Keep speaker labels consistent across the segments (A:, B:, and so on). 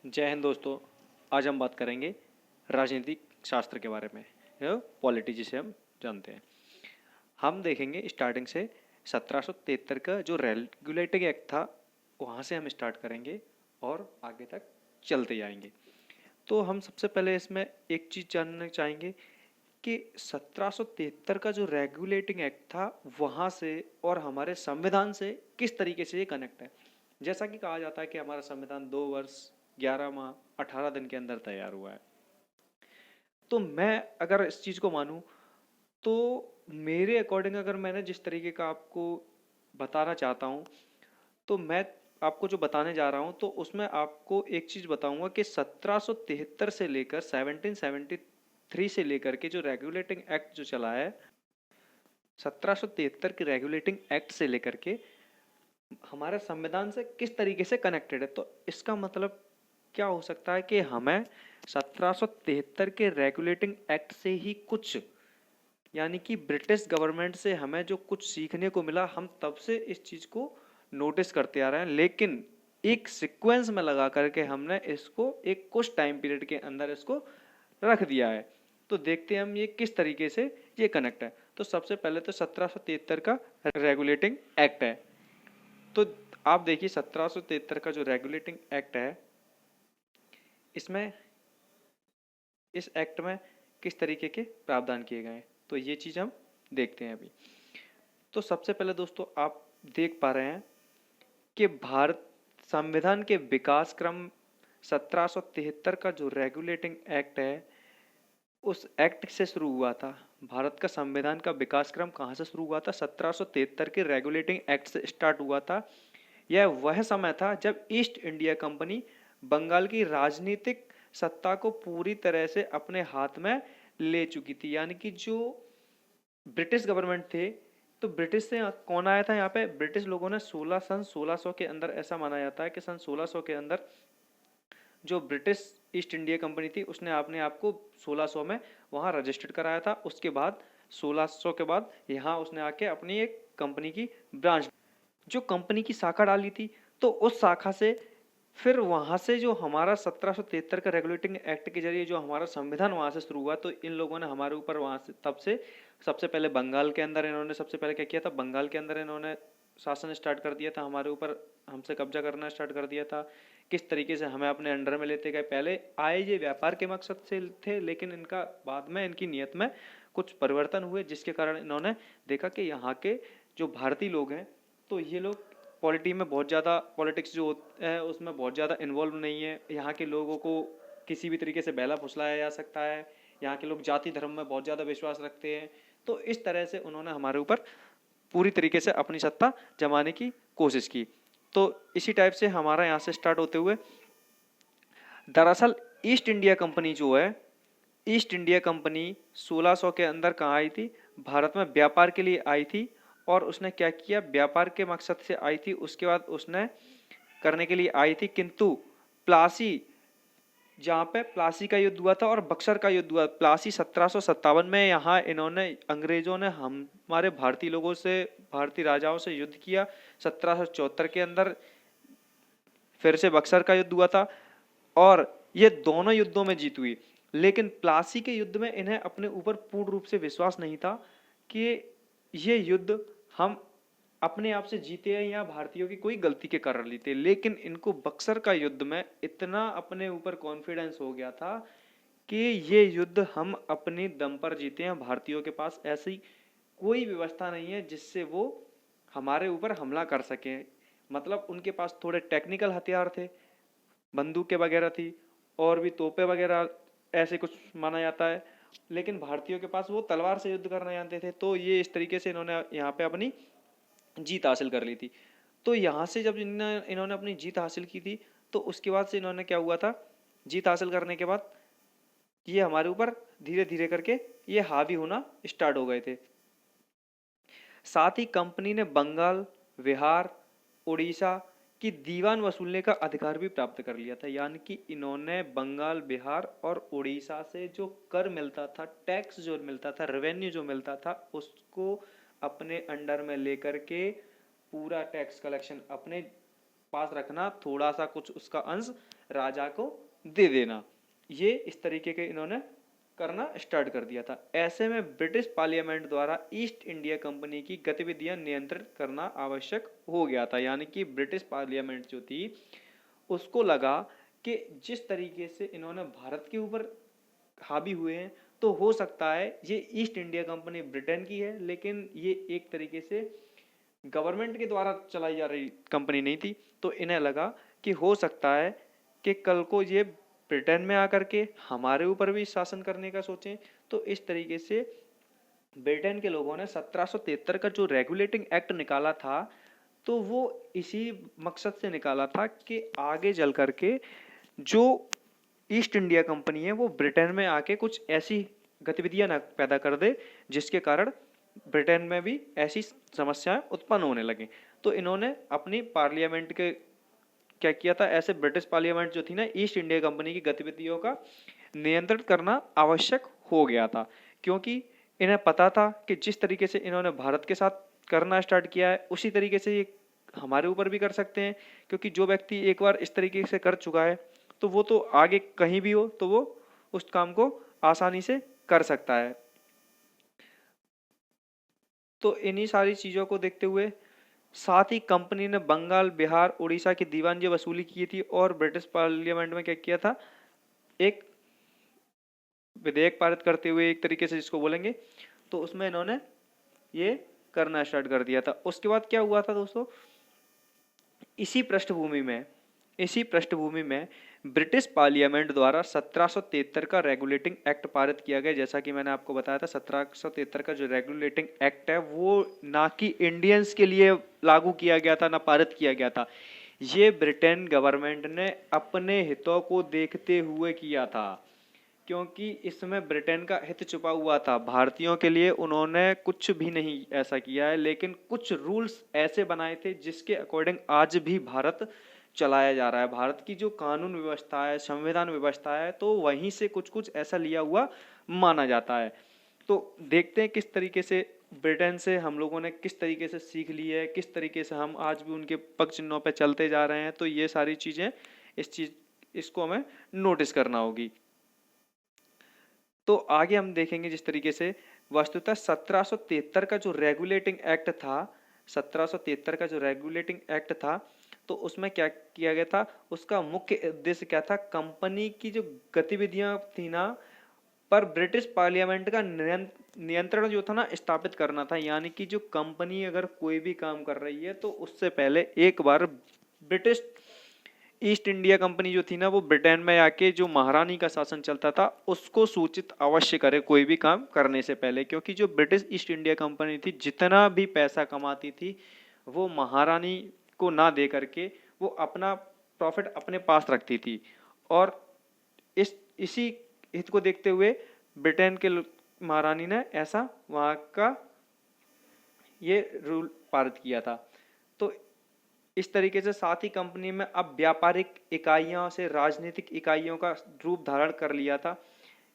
A: जय हिंद दोस्तों। आज हम बात करेंगे राजनीतिक शास्त्र के बारे में, पॉलिटी जिसे हम जानते हैं। हम देखेंगे स्टार्टिंग से 1773 का जो रेगुलेटिंग एक्ट था वहाँ से हम स्टार्ट करेंगे और आगे तक चलते जाएंगे। तो हम सबसे पहले इसमें एक चीज़ जानना चाहेंगे कि 1773 का जो रेगुलेटिंग एक्ट था वहाँ से और हमारे संविधान से किस तरीके से ये कनेक्ट है। जैसा कि कहा जाता है कि हमारा संविधान 2 वर्ष 11 माह 18 दिन के अंदर तैयार हुआ है। तो मैं अगर इस चीज़ को मानूं तो मेरे अकॉर्डिंग अगर मैंने जिस तरीके का आपको बताना चाहता हूं तो मैं आपको जो बताने जा रहा हूं तो उसमें आपको एक चीज़ बताऊंगा कि 1773 से लेकर 1773 से लेकर के जो रेगुलेटिंग एक्ट जो चला है 1773 के रेगुलेटिंग एक्ट से लेकर के हमारे संविधान से किस तरीके से कनेक्टेड है। तो इसका मतलब क्या हो सकता है कि हमें 1773 के रेगुलेटिंग एक्ट से ही कुछ यानी कि ब्रिटिश गवर्नमेंट से हमें जो कुछ सीखने को मिला हम तब से इस चीज़ को नोटिस करते आ रहे हैं, लेकिन एक सीक्वेंस में लगा करके हमने इसको एक कुछ टाइम पीरियड के अंदर इसको रख दिया है। तो देखते हैं हम ये किस तरीके से ये कनेक्ट है। तो सबसे पहले तो 1773 का रेगुलेटिंग एक्ट है। तो आप देखिए 1773 का जो रेगुलेटिंग एक्ट है इसमें इस एक्ट में किस तरीके के प्रावधान किए गए हैं तो ये चीज़ हम देखते हैं अभी। तो सबसे पहले दोस्तों आप देख पा रहे हैं कि भारत संविधान के विकास क्रम 1773 का जो रेगुलेटिंग एक्ट है उस एक्ट से शुरू हुआ था। भारत का संविधान का विकास क्रम कहाँ से शुरू हुआ था? 1773 के रेगुलेटिंग एक्ट से स्टार्ट हुआ था। यह वह समय था जब ईस्ट इंडिया कंपनी बंगाल की राजनीतिक सत्ता को पूरी तरह से अपने हाथ में ले चुकी थी। यानी कि जो ब्रिटिश गवर्नमेंट थे तो ब्रिटिश से कौन आया था यहाँ पे? ब्रिटिश लोगों ने सन 1600 के अंदर, ऐसा माना जाता है कि सन 1600 के अंदर जो ब्रिटिश ईस्ट इंडिया कंपनी थी उसने अपने आप को 1600 में वहाँ रजिस्टर्ड कराया था। उसके बाद 1600 के बाद यहाँ उसने आके अपनी एक कंपनी की ब्रांच, जो कंपनी की शाखा डाली थी, तो उस शाखा से फिर वहाँ से जो हमारा 1773 का रेगुलेटिंग एक्ट के जरिए जो हमारा संविधान वहाँ से शुरू हुआ। तो इन लोगों ने हमारे ऊपर वहाँ से तब से सबसे पहले बंगाल के अंदर इन्होंने सबसे पहले क्या किया था? बंगाल के अंदर इन्होंने शासन स्टार्ट कर दिया था, हमारे ऊपर हमसे कब्जा करना स्टार्ट कर दिया था। किस तरीके से हमें अपने अंडर में लेते गए। पहले आए ये व्यापार के मकसद से थे, लेकिन इनका बाद में इनकी नीयत में कुछ परिवर्तन हुए जिसके कारण इन्होंने देखा कि यहाँ के जो भारतीय लोग हैं तो ये लोग पॉलिटी में बहुत ज़्यादा, पॉलिटिक्स जो है उसमें बहुत ज़्यादा इन्वॉल्व नहीं है। यहाँ के लोगों को किसी भी तरीके से बहला फुसलाया जा सकता है। यहाँ के लोग जाति धर्म में बहुत ज़्यादा विश्वास रखते हैं। तो इस तरह से उन्होंने हमारे ऊपर पूरी तरीके से अपनी सत्ता जमाने की कोशिश की। तो इसी टाइप से हमारा यहाँ से स्टार्ट होते हुए दरअसल ईस्ट इंडिया कंपनी जो है, ईस्ट इंडिया कंपनी 1600 के अंदर कहाँ आई थी? भारत में व्यापार के लिए आई थी। और उसने क्या किया? व्यापार के मकसद से आई थी। उसके बाद उसने करने के लिए आई थी, किंतु प्लासी, जहाँ पे प्लासी का युद्ध हुआ था और बक्सर का युद्ध हुआ, प्लासी 1757 में, यहाँ इन्होंने अंग्रेजों ने हमारे भारतीय लोगों से, भारतीय राजाओं से युद्ध किया। 1774 के अंदर फिर से बक्सर का युद्ध हुआ था और ये दोनों युद्धों में जीत हुई। लेकिन प्लासी के युद्ध में इन्हें अपने ऊपर पूर्ण रूप से विश्वास नहीं था कि ये युद्ध हम अपने आप से जीते हैं या भारतीयों की कोई गलती के कारण जीते। लेकिन इनको बक्सर का युद्ध में इतना अपने ऊपर कॉन्फिडेंस हो गया था कि ये युद्ध हम अपने दम पर जीते हैं। भारतीयों के पास ऐसी कोई व्यवस्था नहीं है जिससे वो हमारे ऊपर हमला कर सकें। मतलब उनके पास थोड़े टेक्निकल हथियार थे, बंदूकें वगैरह थी और भी तोपें वगैरह ऐसे कुछ माना जाता है, लेकिन भारतीयों के पास वो तलवार से युद्ध करना जानते थे। तो ये इस तरीके से इन्होंने यहाँ पे अपनी जीत हासिल कर ली थी। तो यहाँ से जब इन्होंने अपनी जीत हासिल की थी तो उसके बाद से इन्होंने क्या हुआ था? जीत हासिल करने के बाद ये हमारे ऊपर धीरे धीरे करके ये हावी होना स्टार्ट हो गए थे। साथ ही कंपनी ने बंगाल, बिहार, उड़ीसा की दीवान वसूलने का अधिकार भी प्राप्त कर लिया था। यानी कि इन्होंने बंगाल, बिहार और उड़ीसा से जो कर मिलता था, टैक्स जो मिलता था, रेवेन्यू जो मिलता था, उसको अपने अंडर में लेकर के पूरा टैक्स कलेक्शन अपने पास रखना, थोड़ा सा कुछ उसका अंश राजा को दे देना। ये इस तरीके के इन्होंने करना स्टार्ट कर दिया था। ऐसे में ब्रिटिश पार्लियामेंट द्वारा ईस्ट इंडिया कंपनी की गतिविधियां नियंत्रित करना आवश्यक हो गया था। यानी कि ब्रिटिश पार्लियामेंट जो थी उसको लगा कि जिस तरीके से इन्होंने भारत के ऊपर हावी हुए हैं, तो हो सकता है ये ईस्ट इंडिया कंपनी ब्रिटेन की है, लेकिन ये एक तरीके से गवर्नमेंट के द्वारा चलाई जा रही कंपनी नहीं थी। तो इन्हें लगा कि हो सकता है कि कल को ये ब्रिटेन में आकर के हमारे ऊपर भी शासन करने का सोचें। तो इस तरीके से ब्रिटेन के लोगों ने 1773 का जो रेगुलेटिंग एक्ट निकाला था, तो वो इसी मकसद से निकाला था कि आगे चल करके जो ईस्ट इंडिया कंपनी है वो ब्रिटेन में आके कुछ ऐसी गतिविधियां न पैदा कर दे जिसके कारण ब्रिटेन में भी ऐसी समस्याएं उत्पन्न होने लगी। तो इन्होंने अपनी पार्लियामेंट के क्या किया था, ऐसे ब्रिटिश पार्लियामेंट जो थी ना, ईस्ट इंडिया कंपनी की गतिविधियों का नियंत्रण करना आवश्यक हो गया था, क्योंकि इन्हें पता था कि जिस तरीके से इन्होंने भारत के साथ करना स्टार्ट किया है उसी तरीके से ये हमारे ऊपर भी कर सकते हैं। क्योंकि जो व्यक्ति एक बार इस तरीके से कर चुका है तो वो तो आगे कहीं भी हो तो वो उस काम को आसानी से कर सकता है। तो इन्हीं सारी चीजों को देखते हुए साथ ही कंपनी ने बंगाल, बिहार, उड़ीसा की दीवानगी वसूली की थी और ब्रिटिश पार्लियामेंट में क्या किया था, एक विधेयक पारित करते हुए, एक तरीके से जिसको बोलेंगे, तो उसमें इन्होंने ये करना स्टार्ट कर दिया था। उसके बाद क्या हुआ था दोस्तों, इसी पृष्ठभूमि में ब्रिटिश पार्लियामेंट द्वारा 1773 का रेगुलेटिंग एक्ट पारित किया गया। जैसा कि मैंने आपको बताया था, 1773 का जो रेगुलेटिंग एक्ट है वो ना कि इंडियंस के लिए लागू किया गया था, ना पारित किया गया था। ये ब्रिटेन गवर्नमेंट ने अपने हितों को देखते हुए किया था, क्योंकि इसमें ब्रिटेन का हित छुपा हुआ था। भारतीयों के लिए उन्होंने कुछ भी नहीं ऐसा किया है, लेकिन कुछ रूल्स ऐसे बनाए थे जिसके अकॉर्डिंग आज भी भारत चलाया जा रहा है। भारत की जो कानून व्यवस्था है, संविधान व्यवस्था है, तो वहीं से कुछ कुछ ऐसा लिया हुआ माना जाता है। तो देखते हैं किस तरीके से ब्रिटेन से हम लोगों ने किस तरीके से सीख ली है, किस तरीके से हम आज भी उनके पग चिन्हों पर चलते जा रहे हैं। तो ये सारी चीजें इसको हमें नोटिस करना होगी। तो आगे हम देखेंगे जिस तरीके से वस्तुतः 1773 का जो रेगुलेटिंग एक्ट था, 1773 का जो रेगुलेटिंग एक्ट था, तो उसमें क्या किया गया था, उसका मुख्य उद्देश्य क्या था, कंपनी की जो गतिविधियां थी ना पर ब्रिटिश पार्लियामेंट का नियंत्रण जो था ना स्थापित करना था। यानी कि जो कंपनी अगर कोई भी काम कर रही है तो उससे पहले एक बार ब्रिटिश ईस्ट इंडिया कंपनी जो थी ना, वो ब्रिटेन में आके जो महारानी का शासन चलता था उसको सूचित अवश्य करे कोई भी काम करने से पहले। क्योंकि जो ब्रिटिश ईस्ट इंडिया कंपनी थी जितना भी पैसा कमाती थी वो महारानी को ना दे करके वो अपना प्रॉफिट अपने पास रखती थी। और इसी हित को देखते हुए ब्रिटेन के महारानी ने ऐसा वहाँ का ये रूल पारित किया था। तो इस तरीके से साथ ही कंपनी में अब व्यापारिक इकाइयों से राजनीतिक इकाइयों का रूप धारण कर लिया था।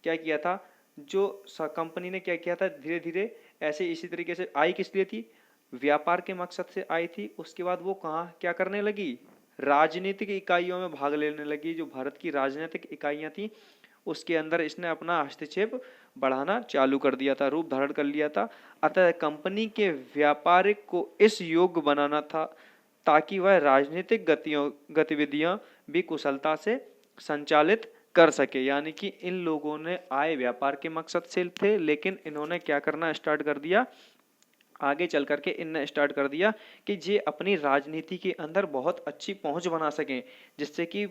A: क्या किया था, जो कंपनी ने क्या किया था, धीरे धीरे ऐसे इसी तरीके से आई किस लिए थी, व्यापार के मकसद से आई थी। उसके बाद वो कहाँ क्या करने लगी, राजनीतिक इकाइयों में भाग लेने लगी। जो भारत की राजनीतिक इकाइयां थी उसके अंदर इसने अपना हस्तक्षेप बढ़ाना चालू कर दिया था, रूप धारण कर लिया था। अतः कंपनी के व्यापारिक को इस योग्य बनाना था ताकि वह राजनीतिक गतिविधियां भी कुशलता से संचालित कर सके। यानी कि इन लोगों ने आए व्यापार के मकसद से थे, लेकिन इन्होंने क्या करना स्टार्ट कर दिया, आगे चल करके इनने स्टार्ट कर दिया कि ये अपनी राजनीति के अंदर बहुत अच्छी पहुंच बना सकें, जिससे कि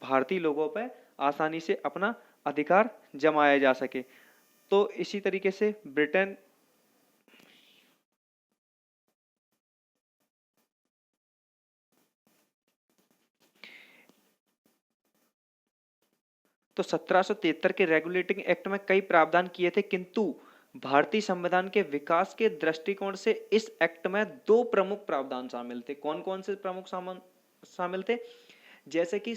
A: भारतीय लोगों पर आसानी से अपना अधिकार जमाया जा सके। तो इसी तरीके से ब्रिटेन तो 1773 के रेगुलेटिंग एक्ट में कई प्रावधान किए थे, किंतु भारतीय संविधान के विकास के दृष्टिकोण से इस एक्ट में दो प्रमुख प्रावधान शामिल थे। कौन कौन से प्रमुख शामिल थे, जैसे कि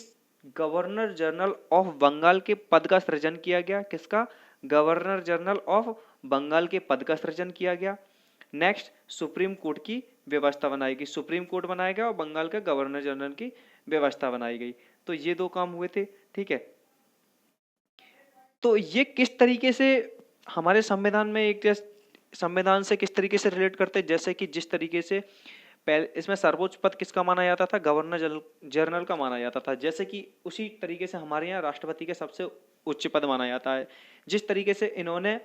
A: गवर्नर जनरल ऑफ बंगाल के पद का सृजन किया गया। किसका, गवर्नर जनरल ऑफ बंगाल के पद का सृजन किया गया। नेक्स्ट, सुप्रीम कोर्ट की व्यवस्था बनाई गई, सुप्रीम कोर्ट बनाया गया और बंगाल के गवर्नर जनरल की व्यवस्था बनाई गई। तो ये दो काम हुए थे, ठीक है। तो ये किस तरीके से हमारे संविधान में संविधान से किस तरीके से रिलेट करते हैं, जैसे कि जिस तरीके से पहले इसमें सर्वोच्च पद किसका माना जाता था, गवर्नर जनरल का माना जाता था, जैसे कि उसी तरीके से हमारे यहाँ राष्ट्रपति के सबसे उच्च पद माना जाता है। जिस तरीके से इन्होंने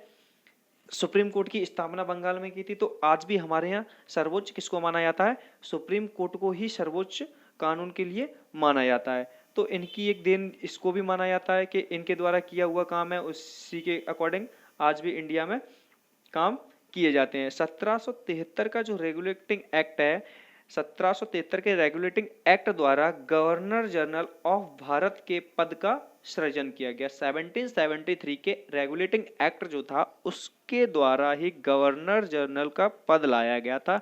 A: सुप्रीम कोर्ट की स्थापना बंगाल में की थी, तो आज भी हमारे यहाँ सर्वोच्च किसको माना जाता है, सुप्रीम कोर्ट को ही सर्वोच्च कानून के लिए माना जाता है। तो इनकी एक देन इसको भी माना जाता है कि इनके द्वारा किया हुआ काम है, उसी के अकॉर्डिंग आज भी इंडिया में काम किए जाते हैं। 1773 का जो रेगुलेटिंग एक्ट है, 1773 के रेगुलेटिंग एक्ट द्वारा गवर्नर जनरल ऑफ भारत के पद का सृजन किया गया। 1773 के रेगुलेटिंग एक्ट जो था उसके द्वारा ही गवर्नर जनरल का पद लाया गया था।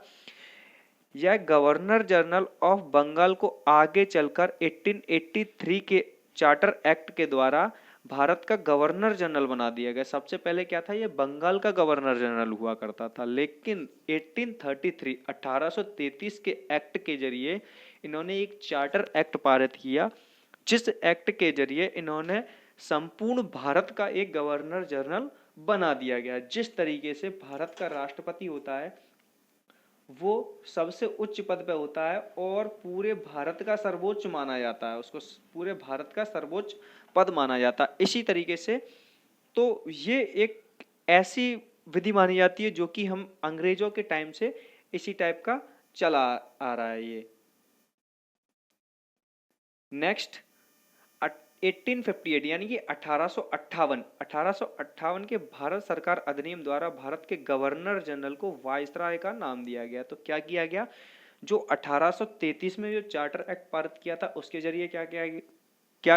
A: यह गवर्नर जनरल ऑफ बंगाल को आगे चलकर 1883 के चार्टर एक्ट के द्वारा भारत का गवर्नर जनरल बना दिया गया। सबसे पहले क्या था, ये बंगाल का गवर्नर जनरल हुआ करता था, लेकिन 1833 1833 के एक्ट के जरिए इन्होंने एक चार्टर एक्ट पारित किया, जिस एक्ट के जरिए इन्होंने संपूर्ण भारत का एक गवर्नर जनरल बना दिया गया। जिस तरीके से भारत का राष्ट्रपति होता है वो सबसे उच्च पद पे होता है और पूरे भारत का सर्वोच्च माना जाता है, उसको पूरे भारत का सर्वोच्च पद माना जाता है। इसी तरीके से तो ये एक ऐसी विधि मानी जाती है जो कि हम अंग्रेजों के टाइम से इसी टाइप का चला आ रहा है। ये नेक्स्ट 1858 यानी कि 1858 के भारत सरकार अधिनियम द्वारा भारत के गवर्नर जनरल को वायसराय का नाम दिया गया। तो क्या किया गया, जो 1833 में जो चार्टर एक्ट पारित किया था उसके जरिए क्या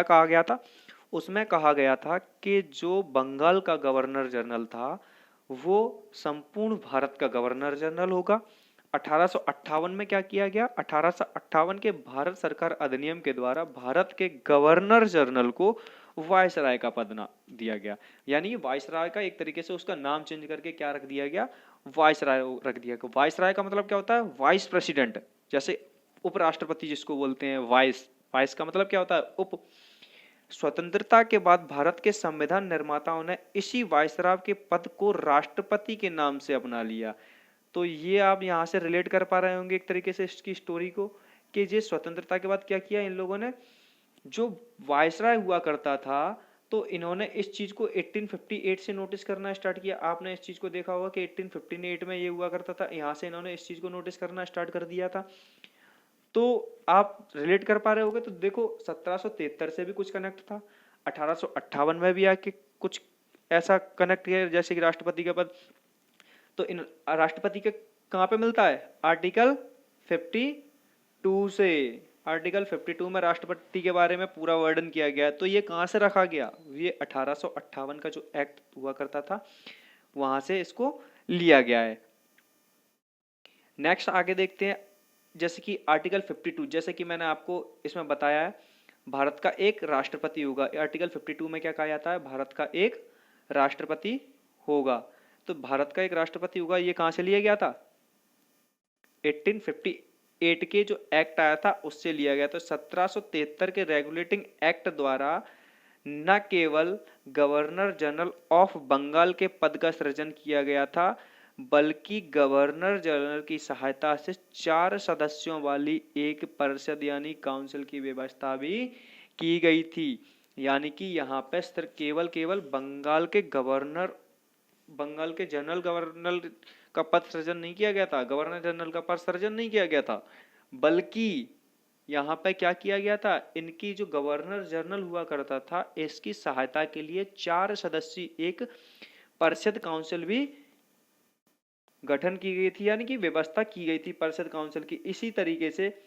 A: कहा गया था, उसमें कहा गया था कि जो बंगाल का गवर्नर जनरल था वो संपूर्ण भारत का गवर्नर जनरल होगा। 1858 में क्या किया गया, 1858 के भारत सरकार अधिनियम के द्वारा भारत के गवर्नर जनरल को वायसराय का पद दिया गया। यानी वायसराय का एक तरीके से उसका नाम चेंज करके क्या रख दिया गया, वायसराय रख दिया गया। वायसराय का मतलब क्या होता है, वाइस प्रेसिडेंट, जैसे उपराष्ट्रपति जिसको बोलते हैं वाइस, वाइस का मतलब क्या होता है, उप। स्वतंत्रता के बाद भारत के संविधान निर्माताओं ने इसी वायसराय के पद को राष्ट्रपति के नाम से अपना लिया। तो ये आप यहाँ से रिलेट कर पा रहे होंगे एक तरीके से इसकी स्टोरी को, कि ये स्वतंत्रता के बाद क्या किया इन लोगों ने, जो वायसराय हुआ करता था तो इन्होंने इस चीज को 1858 से नोटिस करना स्टार्ट किया। आपने इस चीज को देखा होगा कि 1858 में ये हुआ करता था, यहाँ से इन्होंने इस चीज को नोटिस करना स्टार्ट कर दिया था। तो आप रिलेट कर पा रहे होगे। तो देखो 1773 से भी कुछ कनेक्ट था, 1858 में भी आके कुछ ऐसा कनेक्ट किया, जैसे कि राष्ट्रपति का पद। तो इन राष्ट्रपति के कहाँ पे मिलता है, आर्टिकल 52 से। आर्टिकल 52 में राष्ट्रपति के बारे में पूरा वर्णन किया गया। तो ये कहाँ से रखा गया, ये 1858 का जो एक्ट हुआ करता था वहां से इसको लिया गया है। नेक्स्ट आगे देखते हैं, जैसे कि आर्टिकल 52, जैसे कि मैंने आपको इसमें बताया है भारत का एक राष्ट्रपति होगा। आर्टिकल 52 में क्या कहा जाता है, भारत का एक राष्ट्रपति होगा। तो भारत का एक राष्ट्रपति होगा, ये कहां से लिया गया था, 1858 के जो एक्ट आया था उससे लिया गया। तो 1773 के रेगुलेटिंग एक्ट द्वारा न केवल गवर्नर जनरल ऑफ बंगाल के पद का सृजन किया गया था, बल्कि गवर्नर जनरल की सहायता से 4 सदस्यों वाली एक परिषद यानी काउंसिल की व्यवस्था भी की गई थी। यानी कि यहाँ पे सिर्फ केवल बंगाल के जनरल गवर्नर का पद सृजन नहीं किया गया था, गवर्नर जनरल का पद सृजन नहीं किया गया था, बल्कि यहाँ पे क्या किया गया था, इनकी जो गवर्नर जनरल हुआ करता था इसकी सहायता के लिए 4 सदस्यीय एक परिषद काउंसिल भी गठन की गई थी, यानी कि व्यवस्था की गई थी परिषद काउंसिल की। इसी तरीके से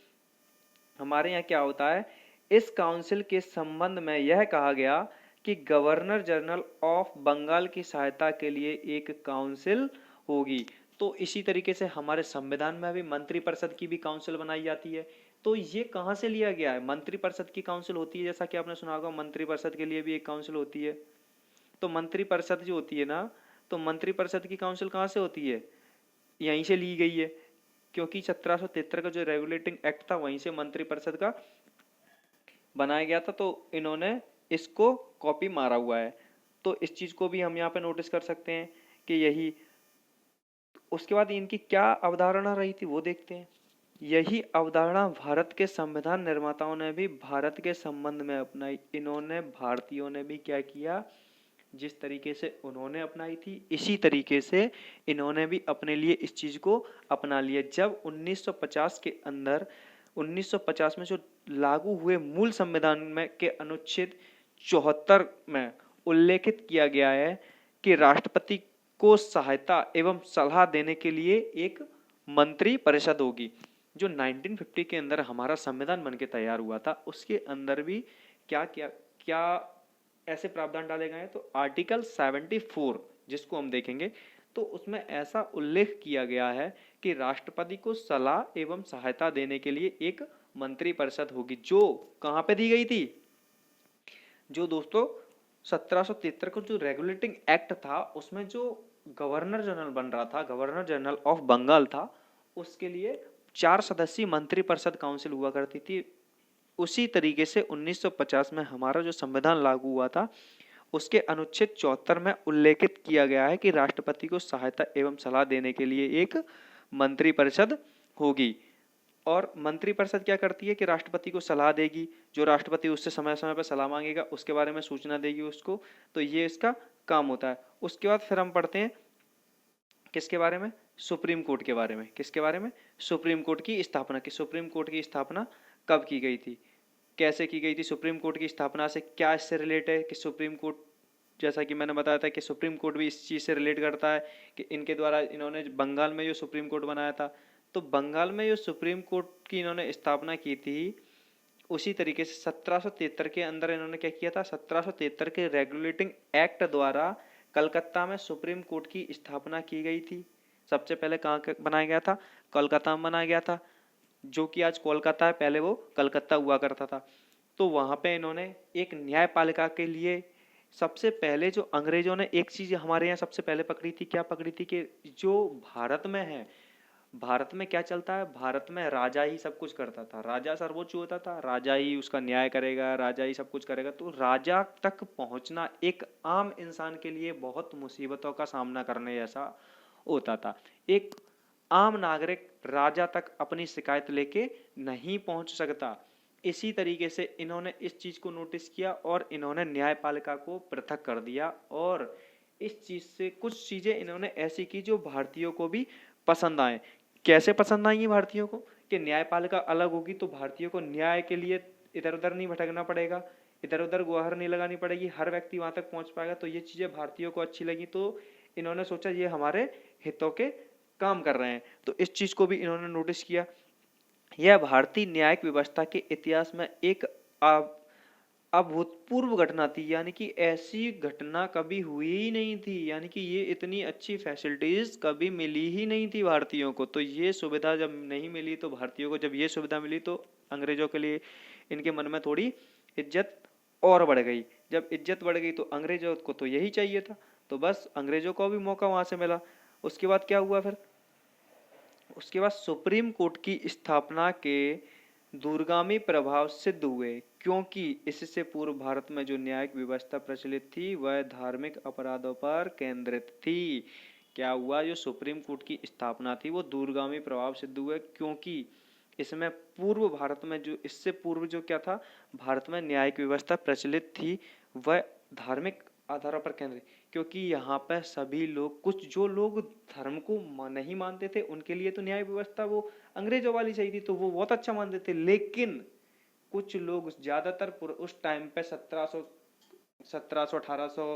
A: हमारे यहाँ क्या होता है, इस काउंसिल के संबंध में यह कहा गया कि गवर्नर जनरल ऑफ बंगाल की सहायता के लिए एक काउंसिल होगी। तो इसी तरीके से हमारे संविधान में भी मंत्रिपरिषद की भी काउंसिल बनाई जाती है। तो ये कहाँ से लिया गया है, मंत्रिपरिषद की काउंसिल होती है, जैसा कि आपने सुना होगा मंत्रिपरिषद के लिए भी एक काउंसिल होती है। तो मंत्रिपरिषद जो होती है ना, तो मंत्रिपरिषद की काउंसिल कहाँ से होती है, यहीं से ली गई है। क्योंकि 1773 का जो रेगुलेटिंग एक्ट था वहीं से मंत्रिपरिषद का बनाया गया था, तो इन्होंने इसको कॉपी मारा हुआ है। तो इस चीज को भी हम यहाँ पे नोटिस कर सकते हैं कि यही। उसके बाद इनकी क्या अवधारणा रही थी वो देखते हैं। यही अवधारणा भारत के संविधान निर्माताओं ने भी भारत के संबंध में अपनाई। इन्होंने भारतीयों ने भी क्या किया, जिस तरीके से उन्होंने अपनाई थी इसी तरीके से इन्होंने भी अपने लिए इस चीज को अपना लिया। जब 1950 के अंदर 1950 में जो लागू हुए मूल संविधान में के अनुच्छेद 74 में उल्लेखित किया गया है कि राष्ट्रपति को सहायता एवं सलाह देने के लिए एक मंत्री परिषद होगी। जो 1950 के अंदर हमारा संविधान बनके तैयार हुआ था उसके अंदर भी क्या क्या क्या ऐसे प्रावधान डाले गए हैं। तो आर्टिकल 74 जिसको हम देखेंगे तो उसमें ऐसा उल्लेख किया गया है कि राष्ट्रपति को सलाह एवं सहायता देने के लिए एक मंत्री परिषद होगी, जो कहां पे दी गई थी, जो दोस्तों 1773 को जो रेगुलेटिंग एक्ट था उसमें जो गवर्नर जनरल बन रहा था, गवर्नर जनरल ऑफ बंगाल था, उसके लिए 4 सदस्यीय मंत्री परिषद काउंसिल हुआ करती थी। उसी तरीके से 1950 में हमारा जो संविधान लागू हुआ था उसके अनुच्छेद 74 में उल्लेखित किया गया है कि राष्ट्रपति को सहायता एवं सलाह देने के लिए एक मंत्री परिषद होगी। और मंत्री परिषद क्या करती है कि राष्ट्रपति को सलाह देगी, जो राष्ट्रपति उससे समय समय पर सलाह मांगेगा उसके बारे में सूचना देगी उसको, तो ये इसका काम होता है। उसके बाद फिर हम पढ़ते हैं किसके बारे में, सुप्रीम कोर्ट के बारे में। किसके बारे में, सुप्रीम कोर्ट की स्थापना की। सुप्रीम कोर्ट की स्थापना कब की गई थी, कैसे की गई थी, सुप्रीम कोर्ट की स्थापना से क्या इससे रिलेट है कि सुप्रीम कोर्ट, जैसा कि मैंने बताया था कि सुप्रीम कोर्ट भी इस चीज़ से रिलेट करता है कि इनके द्वारा इन्होंने बंगाल में जो सुप्रीम कोर्ट बनाया था, तो बंगाल में जो सुप्रीम कोर्ट की इन्होंने स्थापना की थी उसी तरीके से 1773 के अंदर इन्होंने क्या किया था, 1773 के रेगुलेटिंग एक्ट द्वारा कलकत्ता में सुप्रीम कोर्ट की स्थापना की गई थी। सबसे पहले कहाँ बनाया गया था, कोलकाता में बनाया गया था, जो कि आज कोलकाता है, पहले वो कलकत्ता हुआ करता था। तो वहां पे इन्होंने एक न्यायपालिका के लिए सबसे पहले जो अंग्रेजों ने एक चीज हमारे यहाँ सबसे पहले पकड़ी थी, क्या पकड़ी थी कि जो भारत में है, भारत में क्या चलता है, भारत में राजा ही सब कुछ करता था, राजा सर्वोच्च होता था, राजा ही उसका न्याय करेगा, राजा ही सब कुछ करेगा। तो राजा तक पहुंचना एक आम इंसान के लिए बहुत मुसीबतों का सामना करने जैसा होता था। एक आम नागरिक राजा तक अपनी शिकायत लेके नहीं पहुंच सकता। इसी तरीके से इन्होंने इस चीज को नोटिस किया और इन्होंने न्यायपालिका को पृथक कर दिया। और इस चीज से कुछ चीजें इन्होंने ऐसी की जो भारतीयों को भी पसंद आए। कैसे पसंद आई भारतीयों को, कि न्यायपालिका अलग होगी तो भारतीयों को न्याय के लिए इधर उधर नहीं भटकना पड़ेगा, इधर उधर गुहार नहीं लगानी पड़ेगी, हर व्यक्ति वहां तक पहुंच पाएगा। तो ये चीजें भारतीयों को अच्छी लगी, तो इन्होंने सोचा ये हमारे हितों के काम कर रहे हैं, तो इस चीज को भी इन्होंने नोटिस किया। यह भारतीय न्यायिक व्यवस्था के इतिहास में एक अभूतपूर्व घटना थी, यानी कि ऐसी घटना कभी हुई ही नहीं थी, यानी कि ये इतनी अच्छी फैसिलिटीज कभी मिली ही नहीं थी भारतीयों को। तो ये सुविधा जब नहीं मिली तो भारतीयों को जब ये सुविधा मिली तो अंग्रेजों के लिए इनके मन में थोड़ी इज्जत और बढ़ गई। जब इज्जत बढ़ गई तो अंग्रेजों को तो यही चाहिए था, तो बस अंग्रेजों को भी मौका वहां से मिला। उसके बाद क्या हुआ फिर, उसके बाद सुप्रीम कोर्ट की स्थापना के दूरगामी प्रभाव सिद्ध हुए, क्योंकि इससे पूर्व भारत में जो न्यायिक व्यवस्था प्रचलित थी वह धार्मिक अपराधों पर केंद्रित थी। क्या हुआ, जो सुप्रीम कोर्ट की स्थापना थी वो दूरगामी प्रभाव सिद्ध हुए, क्योंकि इसमें पूर्व भारत में जो इससे पूर्व जो क्या था, भारत में न्यायिक व्यवस्था प्रचलित थी वह धार्मिक आधारों पर केंद्रित, क्योंकि यहाँ पर सभी लोग, कुछ जो लोग धर्म को नहीं मानते थे उनके लिए तो न्याय व्यवस्था वो अंग्रेजों वाली चाहिए थी, तो वो बहुत अच्छा मानते थे। लेकिन कुछ लोग ज्यादातर उस टाइम पे 1700 1800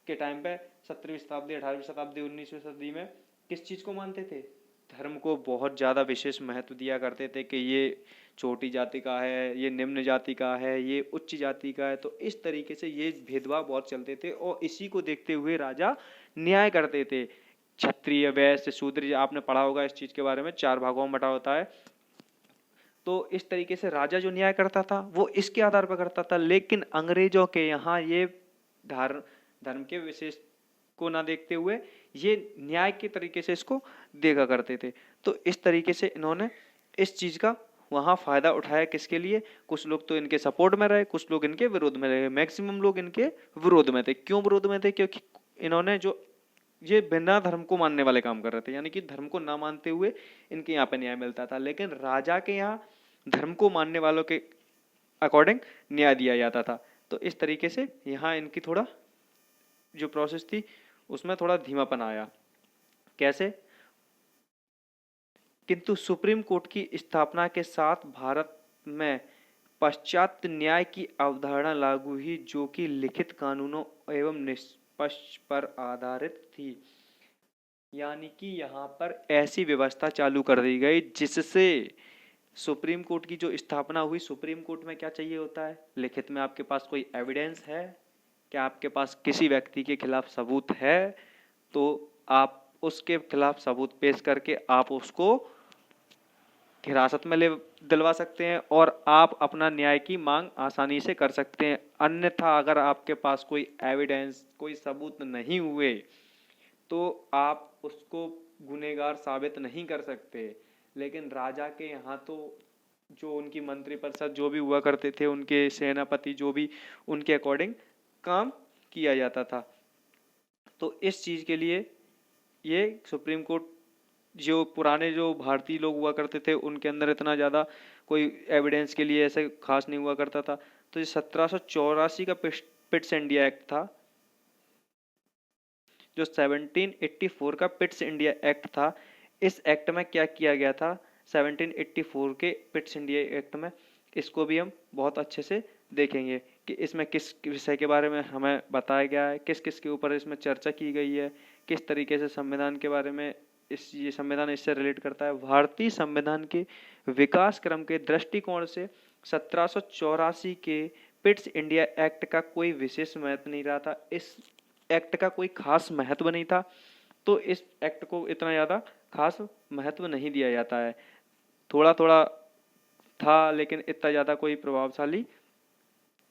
A: के टाइम पे 17वीं शताब्दी 18वीं शताब्दी 19वीं शताब्दी में किस चीज को मानते थे, धर्म को बहुत ज्यादा विशेष महत्व दिया करते थे कि ये छोटी जाति का है, ये निम्न जाति का है, ये उच्च जाति का है। तो इस तरीके से ये भेदभाव बहुत चलते थे और इसी को देखते हुए राजा न्याय करते थे। क्षत्रिय वैश्य शूद्र, आपने पढ़ा होगा इस चीज के बारे में, 4 भागों में बटा होता है। तो इस तरीके से राजा जो न्याय करता था वो इसके आधार पर करता था। लेकिन अंग्रेजों के यहाँ ये धर्म के विशेष को ना देखते हुए ये न्याय के तरीके से इसको देखा करते थे। तो इस तरीके से इन्होंने इस चीज का वहां फायदा उठाया। किसके लिए? कुछ लोग तो इनके सपोर्ट में रहे, कुछ लोग इनके विरोध में रहे। मैक्सिमम लोग इनके विरोध में थे। क्यों विरोध में थे? क्योंकि इन्होंने जो ये बिना धर्म को मानने वाले काम कर रहे थे, यानी कि धर्म को ना मानते हुए इनके यहाँ पे न्याय मिलता था। लेकिन राजा के यहाँ धर्म को मानने वालों के अकॉर्डिंग न्याय दिया जाता था। तो इस तरीके से यहाँ इनकी थोड़ा जो प्रोसेस थी उसमें थोड़ा धीमापन आया। कैसे? किंतु सुप्रीम कोर्ट की स्थापना के साथ भारत में पाश्चात्य न्याय की अवधारणा लागू हुई, जो कि लिखित कानूनों एवं निष्पक्ष पर आधारित थी। यानी कि यहाँ पर ऐसी व्यवस्था चालू कर दी गई जिससे सुप्रीम कोर्ट की जो स्थापना हुई। सुप्रीम कोर्ट में क्या चाहिए होता है? लिखित में आपके पास कोई एविडेंस है, क्या आपके पास किसी व्यक्ति के खिलाफ सबूत है, तो आप उसके खिलाफ सबूत पेश करके आप उसको हिरासत में ले दिलवा सकते हैं और आप अपना न्याय की मांग आसानी से कर सकते हैं। अन्यथा अगर आपके पास कोई एविडेंस, कोई सबूत नहीं हुए तो आप उसको गुनहगार साबित नहीं कर सकते। लेकिन राजा के यहाँ तो जो उनकी मंत्रिपरिषद जो भी हुआ करते थे, उनके सेनापति जो भी, उनके अकॉर्डिंग काम किया जाता था। तो इस चीज के लिए ये सुप्रीम कोर्ट, जो पुराने जो भारतीय लोग हुआ करते थे उनके अंदर इतना ज़्यादा कोई एविडेंस के लिए ऐसे खास नहीं हुआ करता था। तो ये 1784 का पिट्स इंडिया एक्ट था, जो 1784 का पिट्स इंडिया एक्ट था। इस एक्ट में क्या किया गया था? 1784 के पिट्स इंडिया एक्ट में, इसको भी हम बहुत अच्छे से देखेंगे कि इसमें किस विषय के बारे में हमें बताया गया है, किस किस के ऊपर इसमें चर्चा की गई है, किस तरीके से संविधान के बारे में ये संविधान इससे रिलेट करता है। भारतीय संविधान के विकास क्रम के दृष्टिकोण से 1784 के पिट्स इंडिया एक्ट का कोई विशेष महत्व नहीं रहा था। इस एक्ट का कोई खास महत्व नहीं था, तो इस एक्ट को इतना ज़्यादा खास महत्व नहीं दिया जाता है। थोड़ा थोड़ा था, लेकिन इतना ज़्यादा कोई प्रभावशाली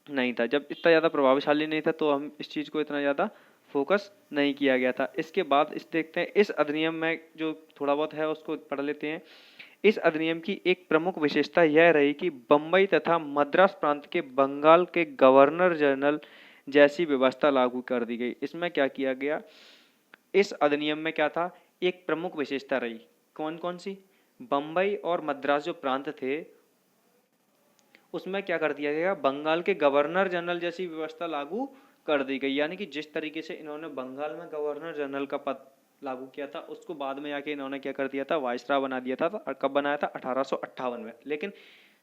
A: नहीं था। जब इतना ज़्यादा प्रभावशाली नहीं था तो हम इस चीज़ को इतना ज़्यादा फोकस नहीं किया गया था। इसके बाद इस देखते हैं इस अधिनियम में जो थोड़ा बहुत है उसको पढ़ लेते हैं। इस अधिनियम की एक प्रमुख विशेषता यह रही कि बम्बई तथा मद्रास प्रांत के बंगाल के गवर्नर जनरल जैसी व्यवस्था लागू कर दी गई। इसमें क्या किया गया? इस अधिनियम में क्या था? एक प्रमुख विशेषता रही। कौन कौन सी? बम्बई और मद्रास जो प्रांत थे उसमें क्या कर दिया गया? बंगाल के गवर्नर जनरल जैसी व्यवस्था लागू कर दी गई। यानी कि जिस तरीके से इन्होंने बंगाल में गवर्नर जनरल का पद लागू किया था, उसको बाद में आके इन्होंने क्या कर दिया था? वाइसराय बना दिया था। कब बनाया था? 1858 में। लेकिन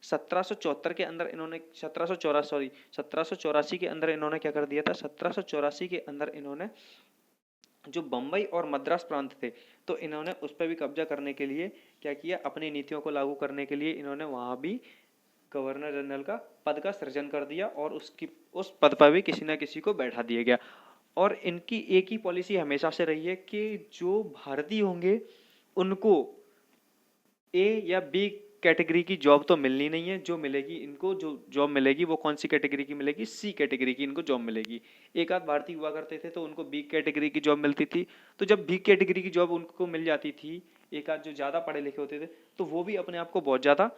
A: 1774 के अंदर इन्होंने 1784 के अंदर इन्होंने क्या कर दिया था? 1784 के अंदर इन्होंने जो बम्बई और मद्रास प्रांत थे, तो इन्होंने उस पर भी कब्जा करने के लिए क्या किया? अपनी नीतियों को लागू करने के लिए इन्होंने वहां भी गवर्नर जनरल का पद का सृजन कर दिया और उस पद पर भी किसी न किसी को बैठा दिया गया। और इनकी एक ही पॉलिसी हमेशा से रही है कि जो भारतीय होंगे उनको ए या बी कैटेगरी की जॉब तो मिलनी नहीं है। जो मिलेगी इनको, जो जॉब मिलेगी वो कौन सी कैटेगरी की मिलेगी? सी कैटेगरी की इनको जॉब मिलेगी। एक आध भारतीय हुआ करते थे तो उनको बी कैटेगरी की जॉब मिलती थी। तो जब बी कैटेगरी की जॉब उनको मिल जाती थी, एक आध जो ज्यादा पढ़े लिखे होते थे, तो वो भी अपने आप को बहुत ज्यादा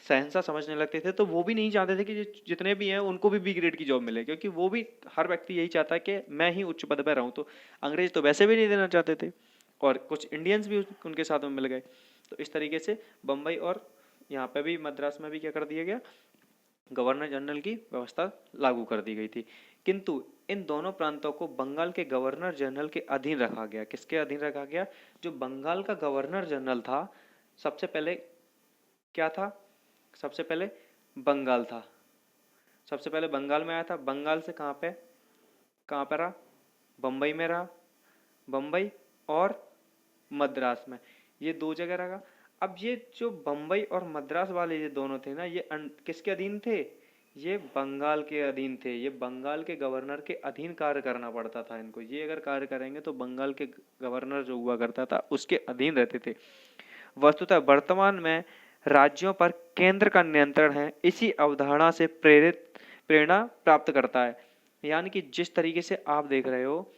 A: शहंशाह समझने लगते थे। तो वो भी नहीं चाहते थे कि जितने भी हैं उनको भी बी ग्रेड की जॉब मिले, क्योंकि वो भी, हर व्यक्ति यही चाहता है कि मैं ही उच्च पद पर रहूं। तो अंग्रेज तो वैसे भी नहीं देना चाहते थे और कुछ इंडियंस भी उनके साथ में मिल गए। तो इस तरीके से बम्बई और यहाँ पे भी मद्रास में भी क्या कर दिया गया? गवर्नर जनरल की व्यवस्था लागू कर दी गई थी। किंतु इन दोनों प्रांतों को बंगाल के गवर्नर जनरल के अधीन रखा गया। किसके अधीन रखा गया? जो बंगाल का गवर्नर जनरल था, सबसे पहले क्या था? सबसे पहले बंगाल था। सबसे पहले बंगाल में आया था। बंगाल से कहाँ पे रहा? बम्बई में रहा। बम्बई और मद्रास में, ये दो जगह रहा। अब ये जो बम्बई और मद्रास वाले ये दोनों थे ना, ये किसके अधीन थे? ये बंगाल के अधीन थे। ये बंगाल के गवर्नर के अधीन कार्य करना पड़ता था इनको। ये अगर कार्य करेंगे तो बंगाल के गवर्नर जो हुआ करता था उसके अधीन रहते थे। वस्तुतः वर्तमान में राज्यों पर केंद्र का नियंत्रण है, इसी अवधारणा से प्रेरणा प्राप्त करता है। यानी कि जिस तरीके से आप देख रहे हो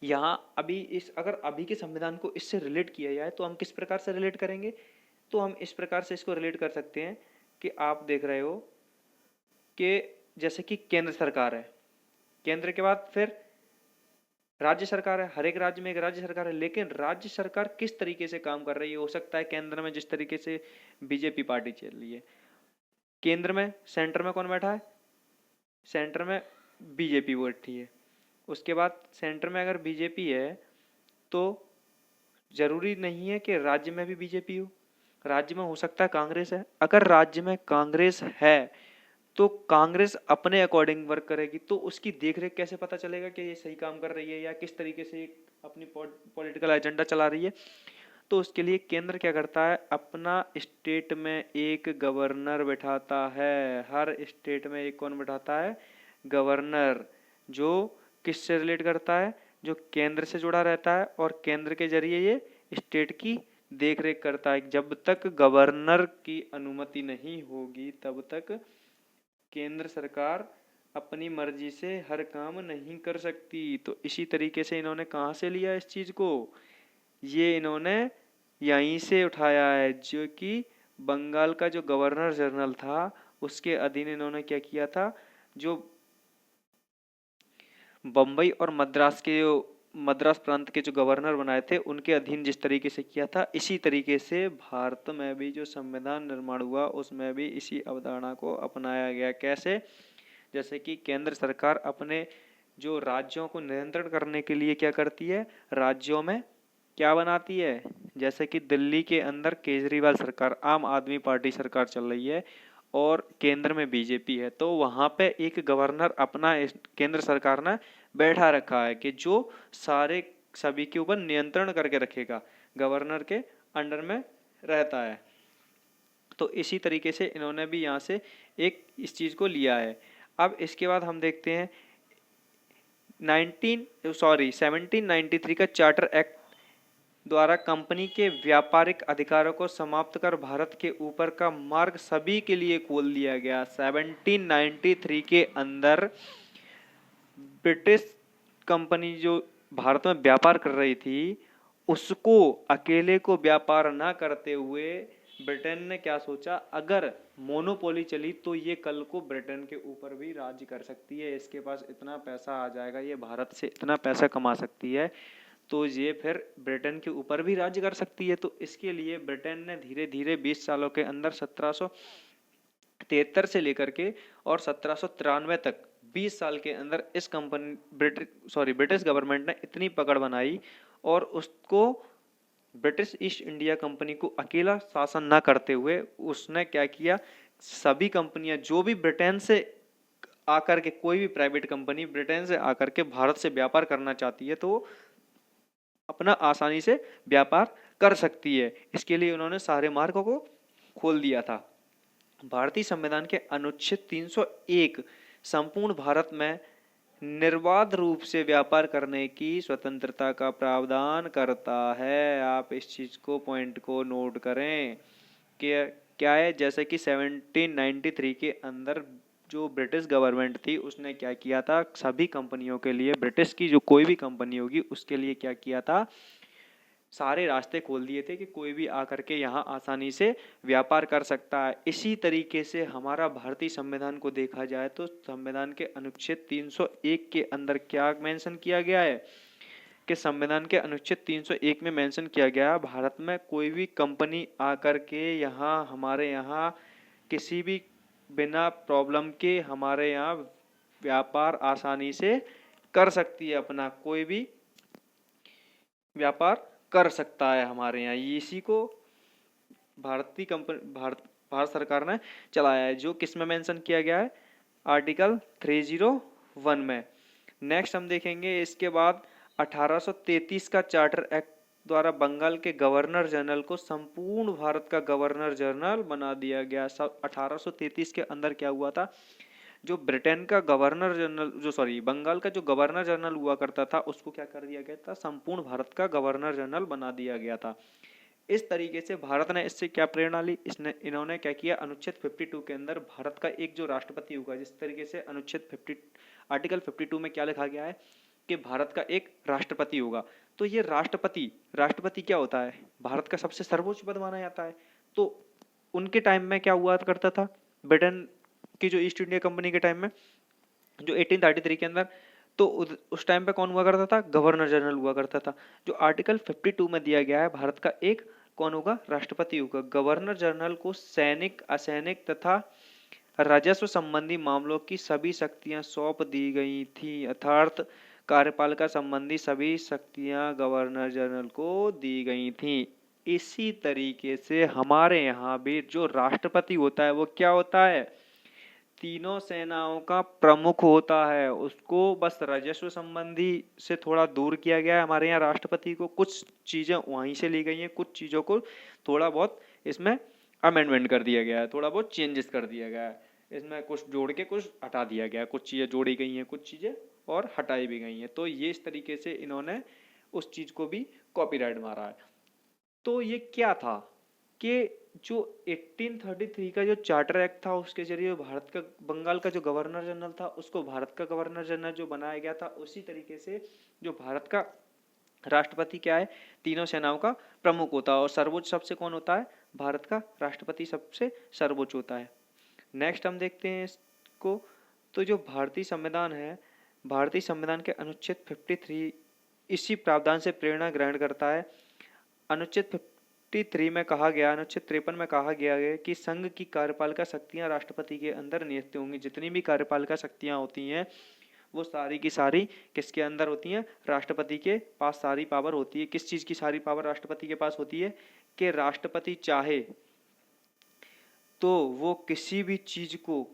A: यहाँ अभी अगर अभी के संविधान को इससे रिलेट किया जाए तो हम किस प्रकार से रिलेट करेंगे? तो हम इस प्रकार से इसको रिलेट कर सकते हैं कि आप देख रहे हो कि जैसे कि केंद्र सरकार है, केंद्र के बाद फिर राज्य सरकार है, हर एक राज्य में एक राज्य सरकार है, लेकिन राज्य सरकार किस तरीके से काम कर रही है? हो सकता है केंद्र में जिस तरीके से बीजेपी पार्टी चल रही है, केंद्र में सेंटर में कौन बैठा है? सेंटर में बीजेपी बैठी है। उसके बाद सेंटर में अगर बीजेपी है तो जरूरी नहीं है कि राज्य में भी बीजेपी हो, राज्य में हो सकता है कांग्रेस है। अगर राज्य में कांग्रेस है तो कांग्रेस अपने अकॉर्डिंग वर्क करेगी, तो उसकी देखरेख कैसे पता चलेगा कि ये सही काम कर रही है या किस तरीके से अपनी पॉलिटिकल एजेंडा चला रही है? तो उसके लिए केंद्र क्या करता है? अपना स्टेट में एक गवर्नर बैठाता है। हर स्टेट में एक कौन बैठाता है? गवर्नर, जो किससे रिलेट करता है? जो केंद्र से जुड़ा रहता है और केंद्र के जरिए ये स्टेट की देखरेख करता है। जब तक गवर्नर की अनुमति नहीं होगी तब तक केंद्र सरकार अपनी मर्जी से हर काम नहीं कर सकती। तो इसी तरीके से इन्होंने कहाँ से लिया इस चीज को? ये इन्होंने यहीं से उठाया है, जो कि बंगाल का जो गवर्नर जनरल था उसके अधीन इन्होंने क्या किया था? जो बम्बई और मद्रास प्रांत के जो गवर्नर बनाए थे उनके अधीन जिस तरीके से किया था, इसी तरीके से भारत में भी जो संविधान निर्माण हुआ उसमें भी इसी अवधारणा को अपनाया गया। कैसे? जैसे कि केंद्र सरकार अपने जो राज्यों को नियंत्रण करने के लिए क्या करती है? राज्यों में क्या बनाती है? जैसे कि दिल्ली के अंदर केजरीवाल सरकार, आम आदमी पार्टी सरकार चल रही है और केंद्र में बीजेपी है, तो वहां पे एक गवर्नर अपना केंद्र सरकार ने बैठा रखा है कि जो सारे सभी के ऊपर नियंत्रण करके रखेगा, गवर्नर के अंडर में रहता है। तो इसी तरीके से इन्होंने भी यहाँ से एक इस चीज को लिया है। अब इसके बाद हम देखते हैं 1793 का चार्टर एक्ट द्वारा कंपनी के व्यापारिक अधिकारों को समाप्त कर भारत के ऊपर का मार्ग सभी के लिए खोल दिया गया। 1793 के अंदर ब्रिटिश कंपनी जो भारत में व्यापार कर रही थी उसको अकेले को व्यापार ना करते हुए ब्रिटेन ने क्या सोचा? अगर मोनोपोली चली तो ये कल को ब्रिटेन के ऊपर भी राज्य कर सकती है, इसके पास इतना पैसा आ जाएगा, ये भारत से इतना पैसा कमा सकती है, तो ये फिर ब्रिटेन के ऊपर भी राज्य कर सकती है। तो इसके लिए ब्रिटेन ने धीरे धीरे 20 सालों के अंदर 1773 से लेकर के और 1793 तक 20 साल के अंदर इस ब्रिटिश गवर्नमेंट ने इतनी पकड़ बनाई और उसको ब्रिटिश ईस्ट इंडिया कंपनी को अकेला शासन न करते हुए उसने क्या किया? सभी कंपनियां जो भी ब्रिटेन से आकर के, कोई भी प्राइवेट कंपनी ब्रिटेन से आकर के भारत से व्यापार करना चाहती है तो अपना आसानी से व्यापार कर सकती है। इसके लिए उन्होंने सारे मार्गों को खोल दिया था। भारतीय संविधान के अनुच्छेद 301 संपूर्ण भारत में निर्बाध रूप से व्यापार करने की स्वतंत्रता का प्रावधान करता है। आप इस चीज को पॉइंट को नोट करें कि क्या है? जैसे कि 1793 के अंदर जो ब्रिटिश गवर्नमेंट थी उसने क्या किया था? सभी कंपनियों के लिए, ब्रिटिश की जो कोई भी कंपनी होगी उसके लिए क्या किया था? सारे रास्ते खोल दिए थे कि कोई भी आकर के यहाँ आसानी से व्यापार कर सकता है। इसी तरीके से हमारा भारतीय संविधान को देखा जाए तो संविधान के अनुच्छेद 301 के अंदर क्या मेंशन किया गया है? कि संविधान के अनुच्छेद 301 में मेंशन किया गया, भारत में कोई भी कंपनी आकर के यहाँ हमारे यहाँ किसी भी बिना प्रॉब्लम के हमारे यहाँ व्यापार आसानी से कर सकती है, अपना कोई भी व्यापार कर सकता है हमारे यहाँ। इसी को भारत सरकार ने चलाया है, जो किस में मेंशन किया गया है? आर्टिकल 301 में। नेक्स्ट हम देखेंगे इसके बाद 1833 का चार्टर एक्ट द्वारा बंगाल के गवर्नर जनरल को संपूर्ण भारत का गवर्नर जनरल बना दिया गया। 1833 के अंदर क्या हुआ था? जो ब्रिटेन का गवर्नर जनरल बंगाल का जो गवर्नर जनरल हुआ करता था उसको क्या कर दिया गया था? संपूर्ण भारत का गवर्नर जनरल बना दिया गया था। इस तरीके से भारत ने इससे क्या प्रेरणा ली? इन्होंने क्या किया? अनुच्छेद 52 के अंदर भारत का एक जो राष्ट्रपति होगा, जिस तरीके से आर्टिकल 52 में क्या लिखा गया है कि भारत का एक राष्ट्रपति होगा। तो ये राष्ट्रपति राष्ट्रपति क्या होता है? भारत का सबसे सर्वोच्च पद माना जाता है। तो उनके टाइम में क्या हुआ करता था? ब्रिटेन की जो ईस्ट इंडिया कंपनी के टाइम में, जो 1833 के अंदर, तो उस टाइम पे कौन हुआ करता था? गवर्नर जनरल हुआ करता था। जो आर्टिकल 52 में दिया गया है, भारत का एक कौन होगा? राष्ट्रपति होगा। गवर्नर जनरल को सैनिक, असैनिक तथा राजस्व संबंधी मामलों की सभी शक्तियां सौंप दी गई थी, अर्थात कार्यपालिका संबंधी सभी शक्तियां गवर्नर जनरल को दी गई थी। इसी तरीके से हमारे यहाँ भी जो राष्ट्रपति होता है वो क्या होता है? तीनों सेनाओं का प्रमुख होता है। उसको बस राजस्व संबंधी से थोड़ा दूर किया गया है हमारे यहाँ राष्ट्रपति को। कुछ चीजें वहीं से ली गई हैं, कुछ चीजों को थोड़ा बहुत इसमें अमेंडमेंट कर दिया गया है, थोड़ा बहुत चेंजेस कर दिया गया है। इसमें कुछ जोड़ के कुछ हटा दिया गया है, कुछ चीजें जोड़ी गई हैं, कुछ चीजें और हटाई भी गई हैं। तो ये इस तरीके से इन्होंने उस चीज को भी कॉपीराइट मारा है। तो ये क्या था कि जो 1833 का जो चार्टर एक्ट था, उसके जरिए भारत का, बंगाल का जो गवर्नर जनरल था उसको भारत का गवर्नर जनरल जो बनाया गया था, उसी तरीके से जो भारत का राष्ट्रपति क्या है? तीनों सेनाओं का प्रमुख होता है। और सर्वोच्च सबसे कौन होता है? भारत का राष्ट्रपति सबसे सर्वोच्च होता है। नेक्स्ट हम देखते हैं इसको। तो जो भारतीय संविधान है, भारतीय संविधान के अनुच्छेद 53 इसी प्रावधान से प्रेरणा ग्रहण करता है। अनुच्छेद 53 में कहा गया, अनुच्छेद 53 में कहा गया है कि संघ की कार्यपालिका शक्तियां राष्ट्रपति के अंदर निहित होंगी। जितनी भी कार्यपालिका शक्तियां होती हैं वो सारी की सारी किसके अंदर होती हैं? राष्ट्रपति के पास सारी पावर होती है। किस चीज की सारी पावर राष्ट्रपति के पास होती है? कि राष्ट्रपति चाहे तो वो किसी भी चीज को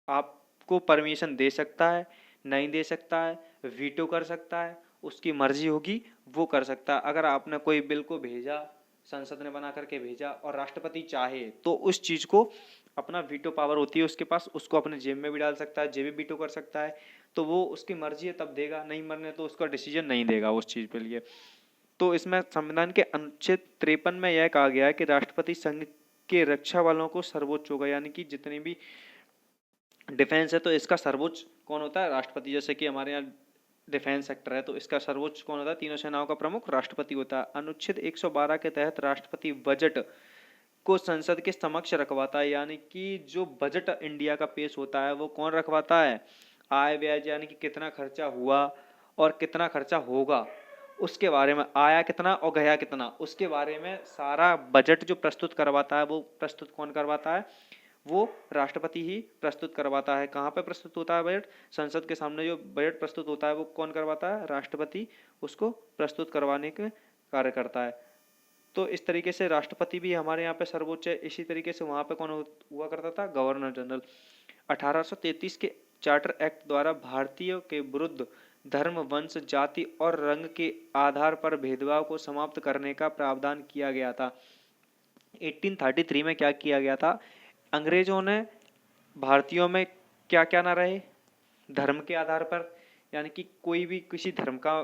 A: आपको परमिशन दे सकता है, नहीं दे सकता है, वीटो कर सकता है, उसकी मर्जी होगी वो कर सकता है। अगर आपने कोई बिल को भेजा, संसद ने बना करके भेजा और राष्ट्रपति चाहे तो उस चीज को अपना वीटो पावर होती है उसके पास, उसको अपने जेब में भी डाल सकता है, जेब में वीटो कर सकता है। तो वो उसकी मर्जी है तब देगा, नहीं मरने तो उसका डिसीजन नहीं देगा उस चीज के लिए। तो इसमें संविधान के अनुच्छेद 53 में यह कहा गया है कि राष्ट्रपति संघ के रक्षा वालों को सर्वोच्च होगा, यानी कि जितनी भी डिफेंस है तो इसका सर्वोच्च कौन होता है? राष्ट्रपति। जैसे कि हमारे यहाँ डिफेंस सेक्टर है तो इसका सर्वोच्च कौन होता है? तीनों सेनाओं का प्रमुख राष्ट्रपति होता है। अनुच्छेद 112 के तहत राष्ट्रपति बजट को संसद के समक्ष रखवाता है, यानी कि जो बजट इंडिया का पेश होता है वो कौन रखवाता है? आय व्यय, यानी कि कितना खर्चा हुआ और कितना खर्चा होगा उसके बारे में, आया कितना और गया कितना, उसके बारे में सारा बजट जो प्रस्तुत करवाता है वो प्रस्तुत कौन करवाता है? वो राष्ट्रपति ही प्रस्तुत करवाता है। कहाँ पे प्रस्तुत होता है बजट? संसद के सामने जो बजट प्रस्तुत होता है वो कौन करवाता है? राष्ट्रपति उसको प्रस्तुत करवाने के कार्य करता है। तो इस तरीके से राष्ट्रपति भी हमारे यहाँ पे सर्वोच्च है। इसी तरीके से वहाँ पे कौन हुआ करता था? Governor general. 1833 के चार्टर एक्ट द्वारा भारतीयों के विरुद्ध धर्म, वंश, जाति और रंग के आधार पर भेदभाव को समाप्त करने का प्रावधान किया गया था। 1833 में क्या किया गया था? अंग्रेजों ने भारतीयों में क्या क्या ना रहे? धर्म के आधार पर, यानी कि कोई भी किसी धर्म का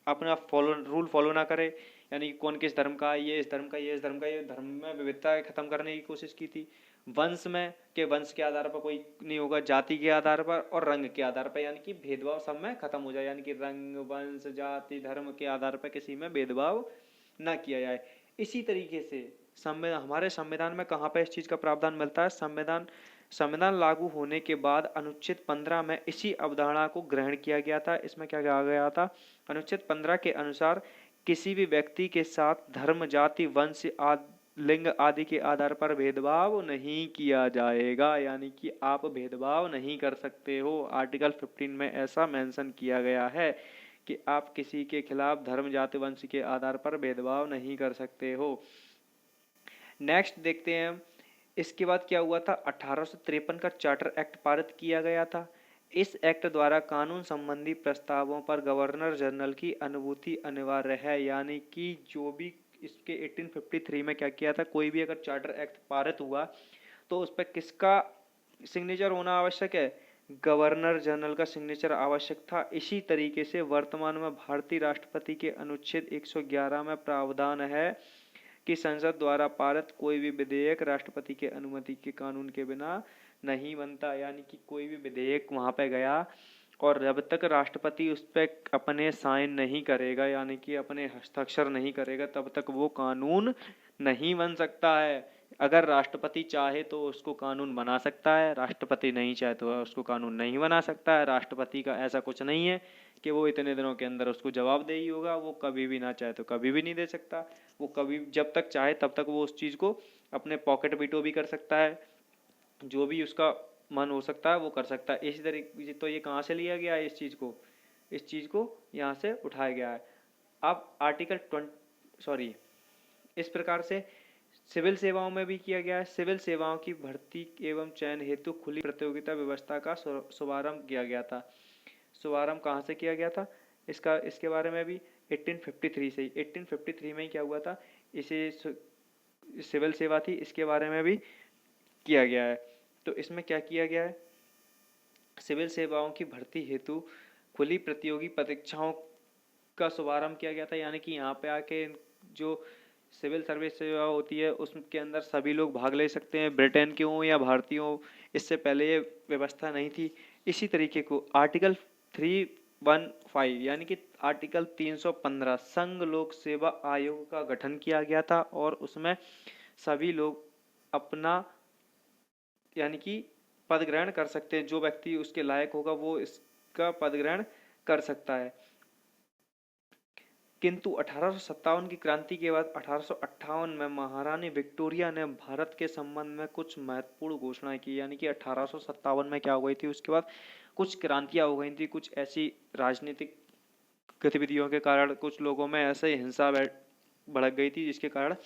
A: अपना रूल फॉलो ना करे, यानी कि कौन किस धर्म का, ये इस धर्म का, ये इस धर्म का, ये धर्म में विविधता खत्म करने की कोशिश की थी। वंश में के वंश के आधार पर कोई नहीं होगा, जाति के आधार पर और रंग के आधार पर, यानी कि भेदभाव सब में खत्म हो जाए, यानी कि रंग, वंश, जाति, धर्म के आधार पर किसी में भेदभाव न किया जाए। इसी तरीके से हमारे संविधान में कहाँ पे इस चीज का प्रावधान मिलता है? संविधान लागू होने के बाद अनुच्छेद 15 में इसी अवधारणा को ग्रहण किया गया था। इसमें क्या कहा गया था? अनुच्छेद 15 के अनुसार किसी भी व्यक्ति के साथ धर्म, जाति, वंश, लिंग आदि के आधार पर भेदभाव नहीं किया जाएगा, यानी कि आप भेदभाव नहीं कर सकते हो। आर्टिकल 15 में ऐसा मेंशन किया गया है कि आप किसी के खिलाफ धर्म, जाति, वंश के आधार पर भेदभाव नहीं कर सकते हो। नेक्स्ट देखते हैं इसके बाद क्या हुआ था। 1853 का चार्टर एक्ट पारित किया गया था। इस एक्ट द्वारा कानून संबंधी प्रस्तावों पर गवर्नर जनरल की अनुमति अनिवार्य है, यानी कि जो भी इसके 1853 में क्या किया था, कोई भी अगर चार्टर एक्ट पारित हुआ तो उस पर किसका सिग्नेचर होना आवश्यक है? गवर्नर जनरल का सिग्नेचर आवश्यक था। इसी तरीके से वर्तमान में भारतीय राष्ट्रपति के अनुच्छेद 111 में प्रावधान है कि संसद द्वारा पारित कोई भी विधेयक राष्ट्रपति के अनुमति के कानून के बिना नहीं बनता, यानी कि कोई भी विधेयक वहां पे गया और जब तक राष्ट्रपति उस पर अपने साइन नहीं करेगा यानी कि अपने हस्ताक्षर नहीं करेगा तब तक वो कानून नहीं बन सकता है। अगर राष्ट्रपति चाहे तो उसको कानून बना सकता है, राष्ट्रपति नहीं चाहे तो उसको कानून नहीं बना सकता है। राष्ट्रपति का ऐसा कुछ नहीं है कि वो इतने दिनों के अंदर उसको जवाब दे ही होगा, वो कभी भी ना चाहे तो कभी भी नहीं दे सकता। वो कभी जब तक चाहे तब तक वो उस चीज़ को अपने पॉकेट वीटो भी कर सकता है, जो भी उसका मन हो सकता है वो कर सकता है। इसी तरीके तो ये कहाँ से लिया गया है, इस चीज़ को यहाँ से उठाया गया है। अब आर्टिकल 20 इस प्रकार से सिविल सेवाओं में भी किया गया है। सिविल सेवाओं की भर्ती एवं चयन हेतु खुली प्रतियोगिता व्यवस्था का शुभारंभ किया गया था। शुभारंभ कहाँ से किया गया था इसके बारे में भी 1853 से ही 1853 में ही क्या हुआ था, इसे सिविल सेवा थी, इसके बारे में भी किया गया है। तो इसमें क्या किया गया है, सिविल सेवाओं की भर्ती हेतु खुली प्रतियोगी परीक्षाओं का शुभारंभ किया गया था। यानी कि यहाँ पे आके जो सिविल सर्विस सेवा होती है उसके अंदर सभी लोग भाग ले सकते हैं, ब्रिटेन के हों या भारतीय हों, इससे पहले ये व्यवस्था नहीं थी। इसी तरीके को आर्टिकल 315 यानी कि आर्टिकल 315 संघ लोक सेवा आयोग का गठन किया गया था और उसमें सभी लोग अपना यानी कि पद ग्रहण कर सकते हैं। जो व्यक्ति उसके लायक होगा वो इसका पद ग्रहण कर सकता है। किंतु 1857 की क्रांति के बाद 1858 में महारानी विक्टोरिया ने भारत के संबंध में कुछ महत्वपूर्ण घोषणाएं की। यानी कि 1857 में क्या हो गई थी, उसके बाद कुछ क्रांतियां हो गई थी, कुछ ऐसी राजनीतिक गतिविधियों के कारण कुछ लोगों में ऐसे हिंसा भड़क गई थी, जिसके कारण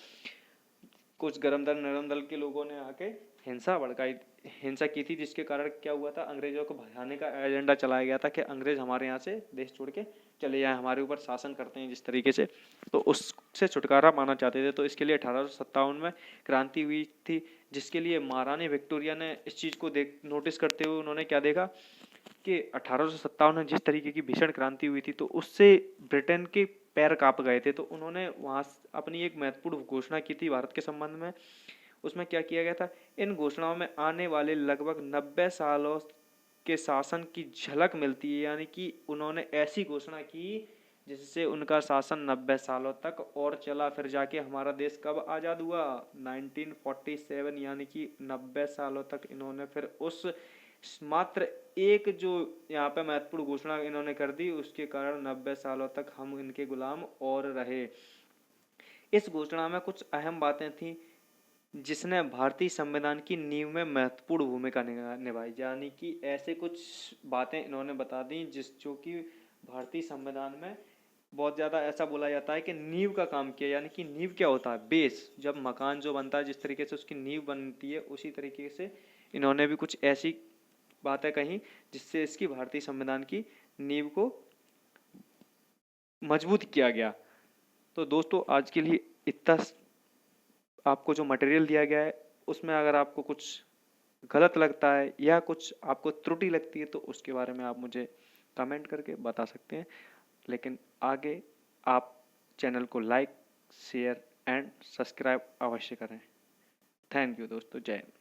A: कुछ गरम दल नरम दल के लोगों ने आके हिंसा की थी, जिसके कारण क्या हुआ था, अंग्रेजों को भगाने का एजेंडा चलाया गया था कि अंग्रेज हमारे यहाँ से देश छोड़ के चले जाएं, हमारे ऊपर शासन करते हैं जिस तरीके से, तो उससे छुटकारा पाना चाहते थे। तो इसके लिए 1857 में क्रांति हुई थी, जिसके लिए महारानी विक्टोरिया ने इस चीज़ को नोटिस करते हुए उन्होंने क्या देखा कि 1857 में जिस तरीके की भीषण क्रांति हुई थी तो उससे ब्रिटेन के पैर कांप गए थे। तो उन्होंने वहाँ अपनी एक महत्वपूर्ण घोषणा की थी भारत के संबंध में। उसमें क्या किया गया था, इन घोषणाओं में आने वाले लगभग 90 सालों के शासन की झलक मिलती है। यानी कि उन्होंने ऐसी घोषणा की जिससे उनका शासन 90 सालों तक और चला। फिर जाके हमारा देश कब आज़ाद हुआ, 1947, यानी कि 90 सालों तक इन्होंने फिर उस मात्र एक जो यहाँ पे महत्वपूर्ण घोषणा इन्होंने कर दी, उसके कारण 90 सालों तक हम इनके गुलाम और रहे। इस घोषणा में कुछ अहम बातें थी जिसने भारतीय संविधान की नींव में महत्वपूर्ण भूमिका निभाई। यानी कि ऐसे कुछ बातें इन्होंने बता दी जो कि भारतीय संविधान में बहुत ज़्यादा ऐसा बोला जाता है कि नींव का काम किया। यानी कि नींव क्या होता है, बेस, जब मकान जो बनता है जिस तरीके से उसकी नींव बनती है, उसी तरीके से इन्होंने भी कुछ ऐसी बातें कही जिससे इसकी भारतीय संविधान की नींव को मजबूत किया गया। तो दोस्तों आज के लिए इतना आपको जो मटेरियल दिया गया है उसमें अगर आपको कुछ गलत लगता है या कुछ आपको त्रुटि लगती है तो उसके बारे में आप मुझे कमेंट करके बता सकते हैं। लेकिन आगे आप चैनल को लाइक, शेयर एंड सब्सक्राइब अवश्य करें। थैंक यू दोस्तों, जय हिंद।